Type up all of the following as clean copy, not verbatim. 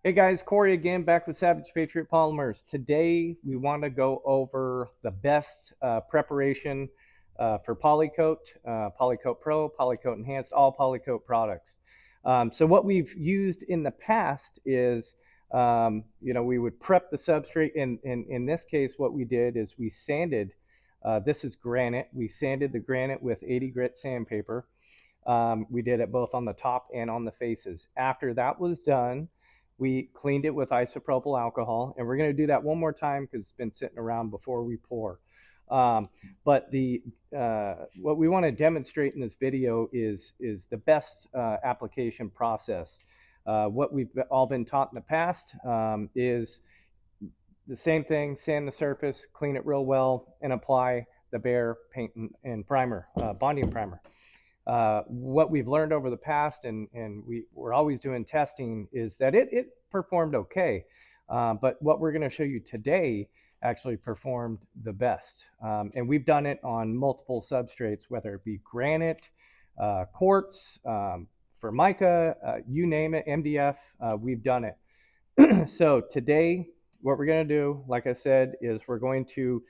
Hey guys, Corey again, back with Savage Patriot Polymers. Today we want to go over the best preparation for PolyKote, PolyKote Pro, PolyKote Enhanced, all PolyKote products. So what we've used in the past is, we would prep the substrate. In this case, what we did is we sanded. This is granite. We sanded the granite with 80 grit sandpaper. We did it both on the top and on the faces. After that was done, we cleaned it with isopropyl alcohol, and we're going to do that one more time because it's been sitting around before we pour. But what we want to demonstrate in this video is the best application process. What we've all been taught in the past is the same thing: sand the surface, clean it real well, and apply the bare paint and primer, bonding primer. What we've learned over the past, and we're always doing testing, is that it performed okay. But what we're going to show you today actually performed the best. And we've done it on multiple substrates, whether it be granite, quartz, formica, you name it, MDF, we've done it. So today, what we're going to do, like I said, is we're going to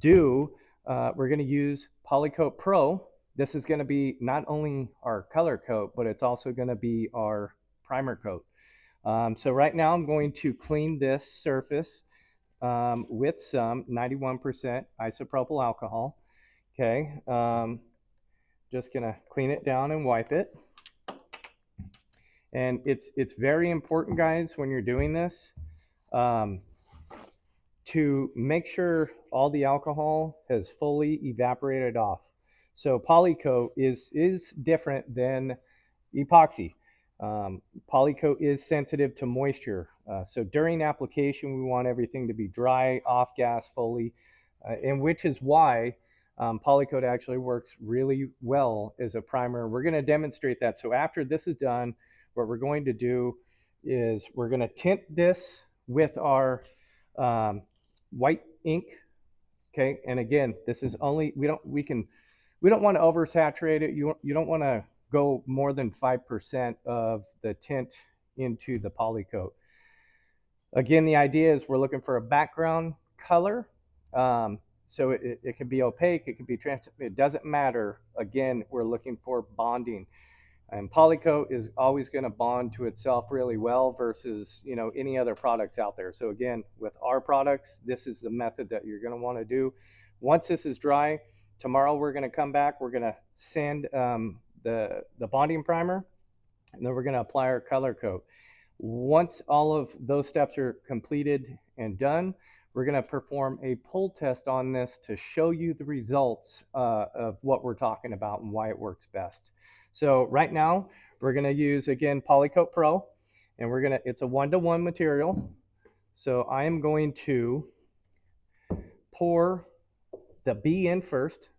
use PolyKote Pro. This is going to be not only our color coat, but it's also going to be our primer coat. So right now I'm going to clean this surface with some 91% isopropyl alcohol. Okay, just going to clean it down and wipe it. And it's very important, guys, when you're doing this, to make sure all the alcohol has fully evaporated off. So PolyKote is different than epoxy. PolyKote is sensitive to moisture. So during application, we want everything to be dry, off gas fully, and which is why PolyKote actually works really well as a primer. We're going to demonstrate that. So after this is done, what we're going to do is we're going to tint this with our white ink. Okay, and again, this is only, we don't want to oversaturate it. You don't want to go more than 5% of the tint into the PolyKote. Again, the idea is we're looking for a background color. So it can be opaque, it can be transparent, it doesn't matter. Again, we're looking for bonding. And PolyKote is always going to bond to itself really well versus any other products out there. So again, with our products, this is the method that you're going to want to do. Once this is dry, tomorrow we're going to come back. We're going to sand the bonding primer, and then we're going to apply our color coat. Once all of those steps are completed and done, we're going to perform a pull test on this to show you the results of what we're talking about and why it works best. So right now we're going to use, again, PolyKote Pro, and it's a 1-to-1 material. So I am going to pour the B in first.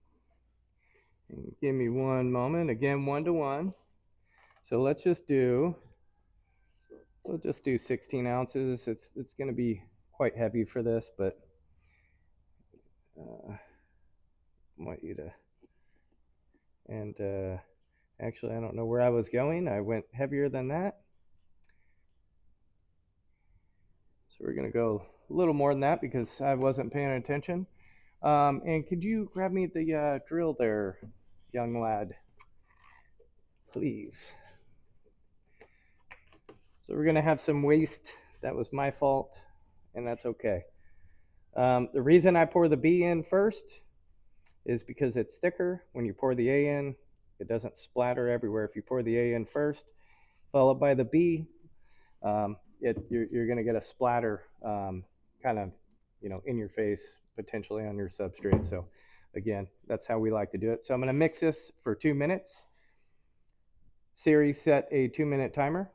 Give me one moment. Again, 1-to-1. So we'll just do 16 ounces. It's going to be quite heavy for this, but I want you to, and actually, I don't know where I was going. I went heavier than that. So we're going to go a little more than that because I wasn't paying attention. And could you grab me the drill there, young lad? Please. So we're going to have some waste. That was my fault, and that's okay. The reason I pour the B in first is because it's thicker. When you pour the A in, it doesn't splatter everywhere. If you pour the A in first, followed by the B, you're going to get a splatter kind of, in your face, potentially on your substrate. So again, that's how we like to do it. So I'm going to mix this for 2 minutes. Siri set a 2-minute timer.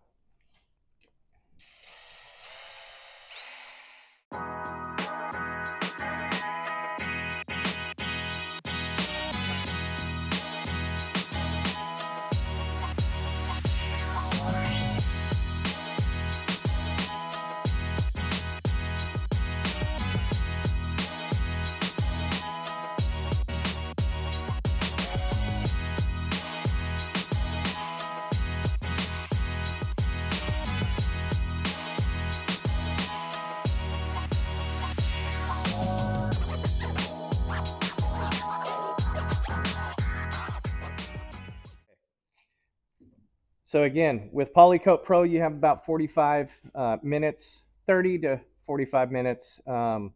So again, with PolyKote Pro, you have about 45 minutes, 30 to 45 minutes. So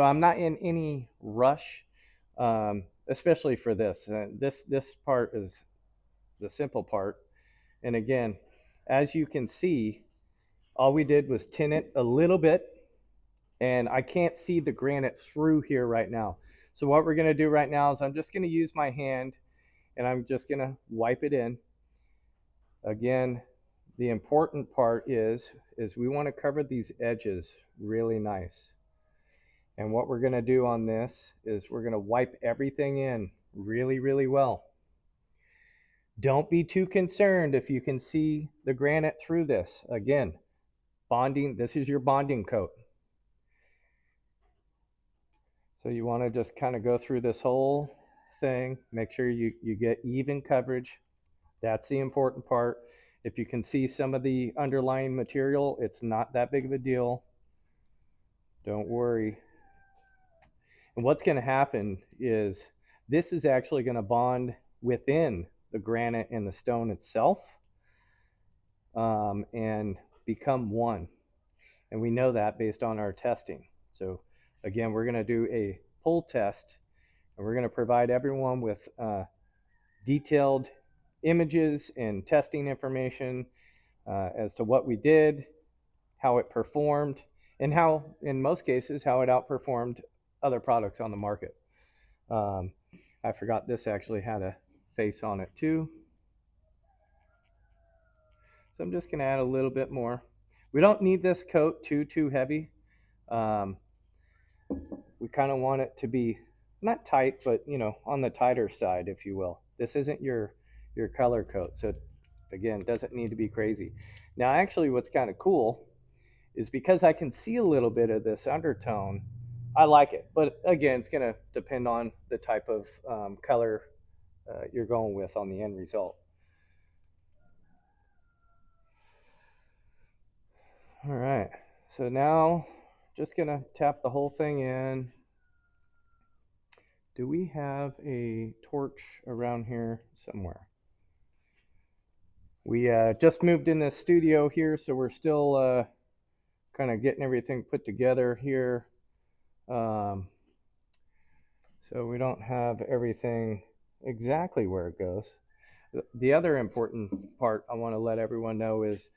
I'm not in any rush, especially for this. This part is the simple part. And again, as you can see, all we did was tin it a little bit, and I can't see the granite through here right now. So what we're gonna do right now is I'm just gonna use my hand and I'm just gonna wipe it in. Again, the important part is we wanna cover these edges really nice. And what we're gonna do on this is we're gonna wipe everything in really, really well. Don't be too concerned if you can see the granite through this. Again, bonding, this is your bonding coat. So you want to just kind of go through this whole thing, make sure you get even coverage. That's the important part. If you can see some of the underlying material, it's not that big of a deal. Don't worry. And what's going to happen is this is actually going to bond within the granite and the stone itself, and become one. And we know that based on our testing. So again, we're going to do a pull test, and we're going to provide everyone with detailed images and testing information as to what we did, how it performed, and how, in most cases, how it outperformed other products on the market. I forgot this actually had a face on it too. So I'm just going to add a little bit more. We don't need this coat too heavy. We kind of want it to be not tight, but on the tighter side, if you will. This isn't your color coat, so again, doesn't need to be crazy. Now, actually, what's kind of cool is because I can see a little bit of this undertone, I like it. But again, it's going to depend on the type of color you're going with on the end result. All right, so now just gonna tap the whole thing in. Do we have a torch around here somewhere? We just moved in this studio here, so we're still kind of getting everything put together here. So we don't have everything exactly where it goes. The other important part I want to let everyone know is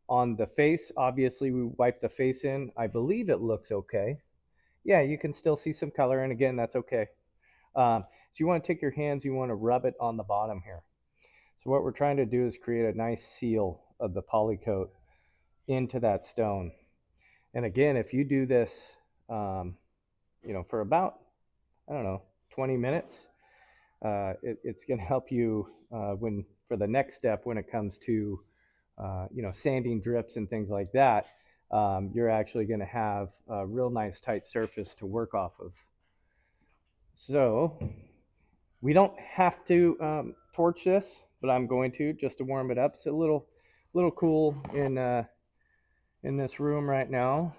on the face, obviously we wiped the face in. I believe it looks okay. Yeah, you can still see some color, and again, that's okay. So you want to take your hands, you want to rub it on the bottom here. So what we're trying to do is create a nice seal of the PolyKote into that stone. And again, if you do this, for about, 20 minutes, it's going to help you for the next step when it comes to, sanding drips and things like that. You're actually going to have a real nice tight surface to work off of. So we don't have to torch this, but I'm going to just to warm it up. It's a little cool in this room right now.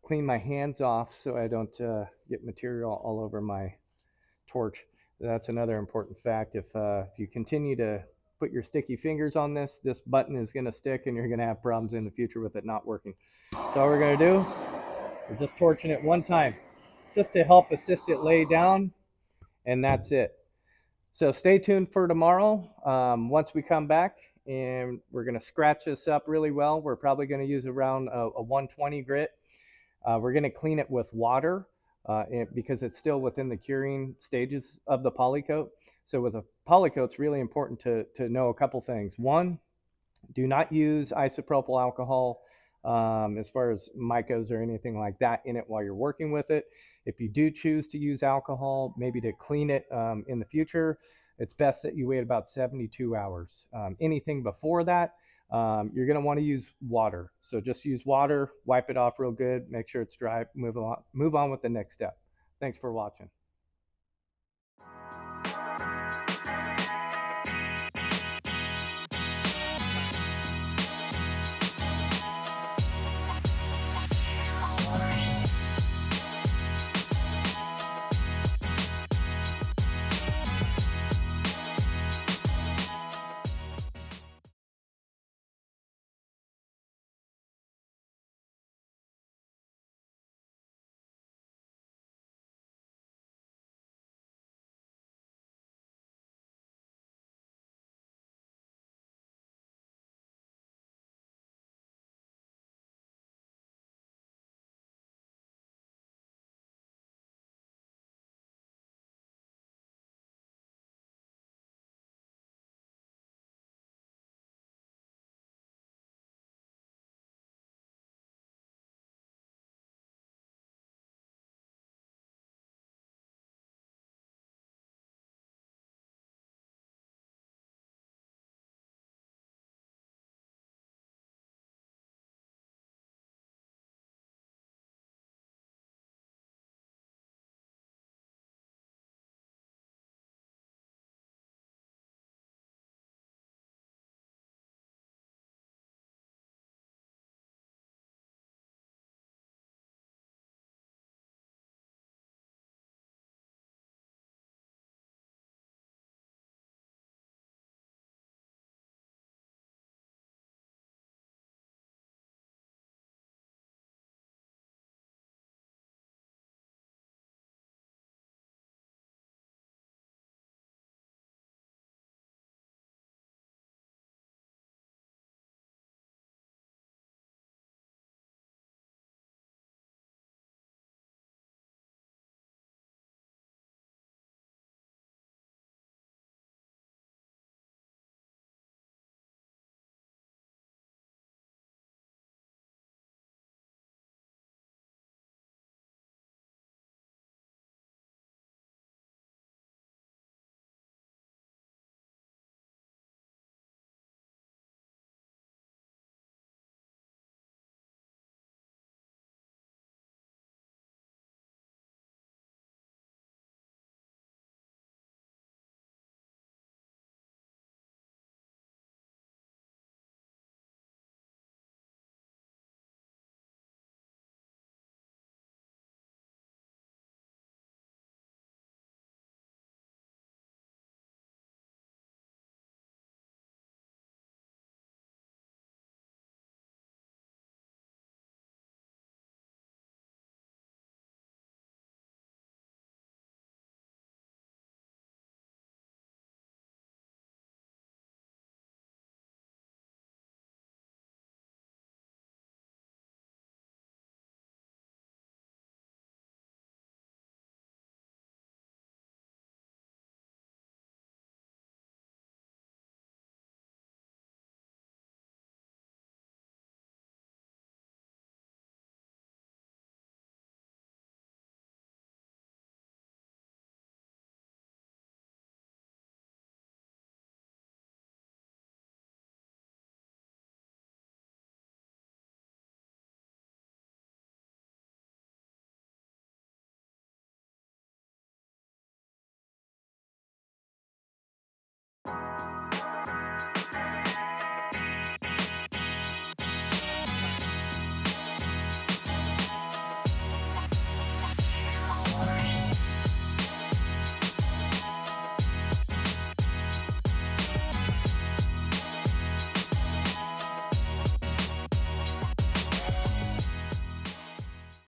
Clean my hands off so I don't get material all over my torch. That's another important fact. If you continue to put your sticky fingers on this button is going to stick, and you're going to have problems in the future with it not working. So all we're going to do, we're just torching it one time just to help assist it lay down, and that's it. So stay tuned for tomorrow. Once we come back, and we're going to scratch this up really well. We're probably going to use around a 120 grit. We're going to clean it with water because it's still within the curing stages of the PolyKote. So with a PolyKote, it's really important to know a couple things. One, do not use isopropyl alcohol as far as micas or anything like that in it while you're working with it. If you do choose to use alcohol, maybe to clean it in the future, it's best that you wait about 72 hours. Anything before that, you're going to want to use water. So just use water, wipe it off real good, make sure it's dry, move on with the next step. Thanks for watching.